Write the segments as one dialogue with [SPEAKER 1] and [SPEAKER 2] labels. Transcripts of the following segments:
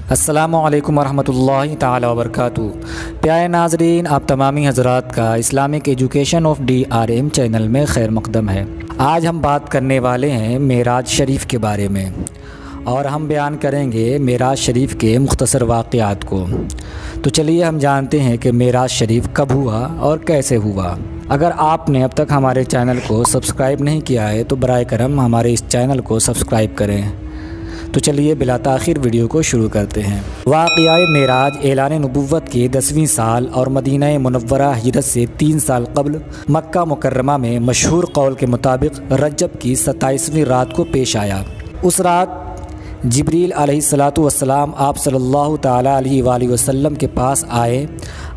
[SPEAKER 1] السلام علیکم ورحمۃ اللہ تعالی وبرکاتہ۔ پیارے ناظرین، آپ تمامی حضرات کا Islamic education of DRM channel میں خیر مقدم ہے۔ آج ہم بات کرنے والے ہیں معراج شریف کے بارے میں، اور ہم بیان کریں گے معراج شریف کے مختصر واقعات کو۔ تو چلیے ہم جانتے ہیں کہ معراج شریف کب ہوا اور کیسے ہوا۔ اگر آپ نے اب تک ہمارے چینل کو سبسکرائب نہیں کیا ہے تو برائے کرم ہمارے اس چینل کو سبسکرائب کریں۔ تو چلیے بلا تاخیر ویڈیو کو شروع کرتے ہیں۔ واقعہ معراج اعلان نبوت کے 10ویں سال اور مدینہ منورہ ہجرت سے 3 سال قبل مکہ مکرمہ میں مشہور قول کے مطابق رجب کی 27ویں رات کو پیش آیا۔ اس رات جبریل علیہ السلام آپ صلی اللہ تعالیٰ علیہ وآلہ وسلم کے پاس آئے۔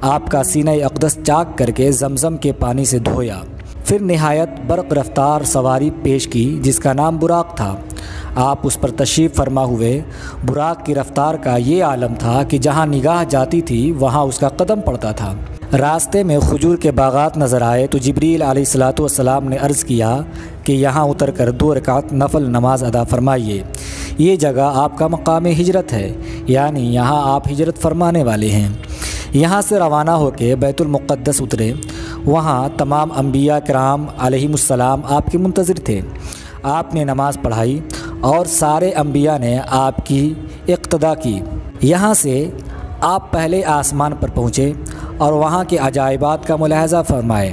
[SPEAKER 1] آپ کا سینہ اقدس چاک کر کے زمزم کے پانی سے دھویا، پھر نہایت برق رفتار سواری پیش کی جس کا نام براق تھا۔ آپ اس پر تشریف فرما ہوئے۔ براق کی رفتار کا یہ عالم تھا کہ جہاں نگاہ جاتی تھی وہاں اس کا قدم پڑتا تھا۔ راستے میں کھجور کے باغات نظر آئے تو جبریل علیہ السلام نے عرض کیا کہ یہاں اتر کر 2 رکعت نفل نماز ادا فرمائیے۔ یہ جگہ آپ کا مقام ہجرت ہے، یعنی یہاں آپ ہجرت فرمانے والے ہیں۔ یہاں سے روانہ ہو کے بیت المقدس اترے۔ وہاں تمام انبیاء کرام علیہم السلام آپ کے منتظر تھے۔ آپ نے نماز پڑھائی اور سارے انبیاء نے آپ کی اقتدا کی۔ یہاں سے آپ پہلے آسمان پر پہنچے اور وہاں کے عجائبات کا ملاحظہ فرمائے۔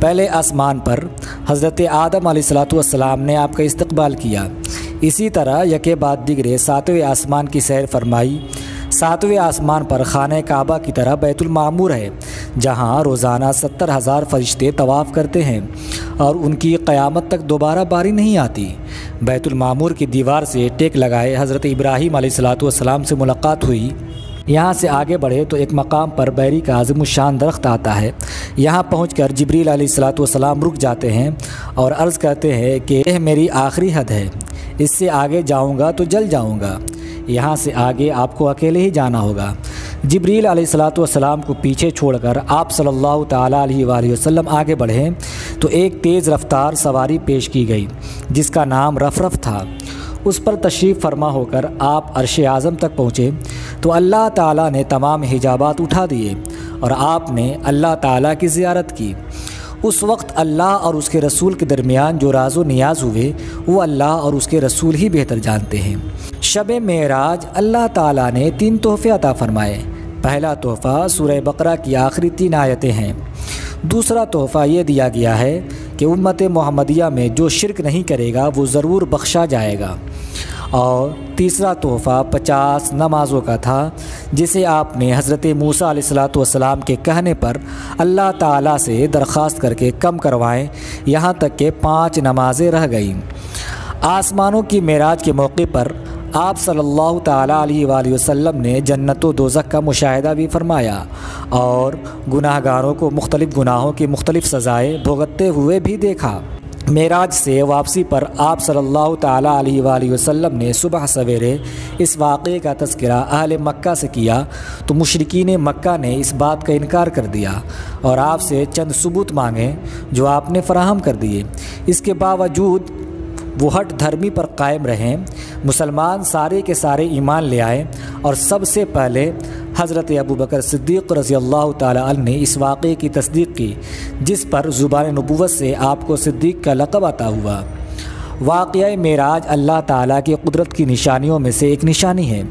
[SPEAKER 1] پہلے آسمان پر حضرت آدم علیہ السلام نے آپ کا استقبال کیا۔ اسی طرح یکے بعد دیگرے 7ویں آسمان کی سیر فرمائی۔ 7ویں آسمان پر خانہ کعبہ کی طرح بیت المعمور ہے، جہاں روزانہ 70,000 فرشتے طواف کرتے ہیں اور ان کی قیامت تک دوبارہ باری نہیں آتی۔ بیت المعمور کی دیوار سے ٹیک لگائے حضرت ابراہیم علیہ السلام سے ملاقات ہوئی۔ یہاں سے آگے بڑھے تو ایک مقام پر بیری کا عظیم الشان درخت آتا ہے۔ یہاں پہنچ کر جبریل علیہ السلام رک جاتے ہیں اور عرض کرتے ہیں کہ یہ میری آخری حد ہے، اس سے آگے جاؤں گا تو جل جاؤں گا، یہاں سے آگے آپ کو اکیلے ہی جانا ہوگا۔ جبریل علیہ السلام کو پیچھے چھوڑ کر آپ صلی اللہ تعالیٰ علیہ وآلہ وسلم آگے بڑھے تو ایک تیز رفتار سواری پیش کی گئی جس کا نام رفرف تھا۔ اس پر تشریف فرما ہو کر آپ عرش اعظم تک پہنچے تو اللہ تعالیٰ نے تمام حجابات اٹھا دیے اور آپ نے اللہ تعالیٰ کی زیارت کی۔ اس وقت اللہ اور اس کے رسول کے درمیان جو راز و نیاز ہوئے وہ اللہ اور اس کے رسول ہی بہتر جانتے ہیں۔ شب معراج اللہ تعالیٰ نے 3 تحفے عطا فرمائے۔ پہلا تحفہ سورہ بقرہ کی آخری 3 آیتیں ہیں۔ دوسرا تحفہ یہ دیا گیا ہے کہ امت محمدیہ میں جو شرک نہیں کرے گا وہ ضرور بخشا جائے گا۔ اور تیسرا تحفہ 50 نمازوں کا تھا، جسے آپ نے حضرت موسیٰ علیہ السلام کے کہنے پر اللہ تعالیٰ سے درخواست کر کے کم کروائیں، یہاں تک کہ 5 نمازیں رہ گئیں۔ آسمانوں کی معراج کے موقع پر آپ صلی اللہ تعالیٰ علیہ وآلہ وسلم نے جنت و دوزخ کا مشاہدہ بھی فرمایا اور گناہ گاروں کو مختلف گناہوں کی مختلف سزائیں بھگتتے ہوئے بھی دیکھا۔ معراج سے واپسی پر آپ صلی اللہ تعالیٰ علیہ وآلہ وسلم نے صبح سویرے اس واقعے کا تذکرہ اہل مکہ سے کیا تو مشرکین مکہ نے اس بات کا انکار کر دیا اور آپ سے چند ثبوت مانگے جو آپ نے فراہم کر دیے۔ اس کے باوجود وہ ہٹ دھرمی پر قائم رہیں۔ مسلمان سارے کے سارے ایمان لے آئے اور سب سے پہلے حضرت ابوبکر صدیق رضی اللہ تعالیٰ عنہ نے اس واقعے کی تصدیق کی، جس پر زبان نبوت سے آپ کو صدیق کا لقب عطا ہوا۔ واقعہ معراج اللہ تعالیٰ کی قدرت کی نشانیوں میں سے ایک نشانی ہے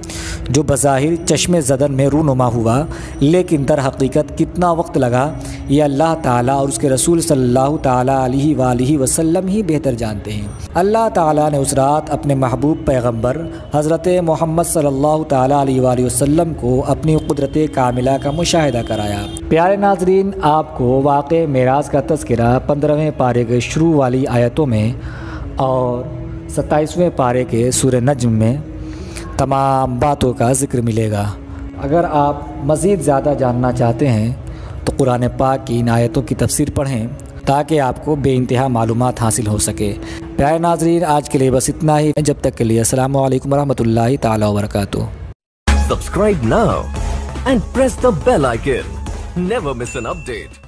[SPEAKER 1] جو بظاہر چشم زدن میں رونما ہوا، لیکن در حقیقت کتنا وقت لگا یہ اللہ تعالیٰ اور اس کے رسول صلی اللہ تعالیٰ علیہ وآلہ وسلم ہی بہتر جانتے ہیں۔ اللہ تعالیٰ نے اس رات اپنے محبوب پیغمبر حضرت محمد صلی اللہ تعالیٰ علیہ وآلہ وسلم کو اپنی قدرت کاملہ کا مشاہدہ کرایا۔ پیارے ناظرین، آپ کو واقعہ معراج کا تذکرہ 15ویں پارے کے شروع والی آیتوں میں اور 27ویں پارے کے سورہ نجم میں تمام باتوں کا ذکر ملے گا۔ اگر آپ مزید زیادہ جاننا چاہتے ہیں تو قرآن پاک کی ان آیتوں کی تفسیر پڑھیں تاکہ آپ کو بے انتہا معلومات حاصل ہو سکے۔ پیارے ناظرین، آج کے لیے بس اتنا ہی۔ جب تک کے لیے السلام علیکم ورحمۃ اللہ تعالی وبرکاتہ۔
[SPEAKER 2] Subscribe now and press the bell icon. Never miss an update.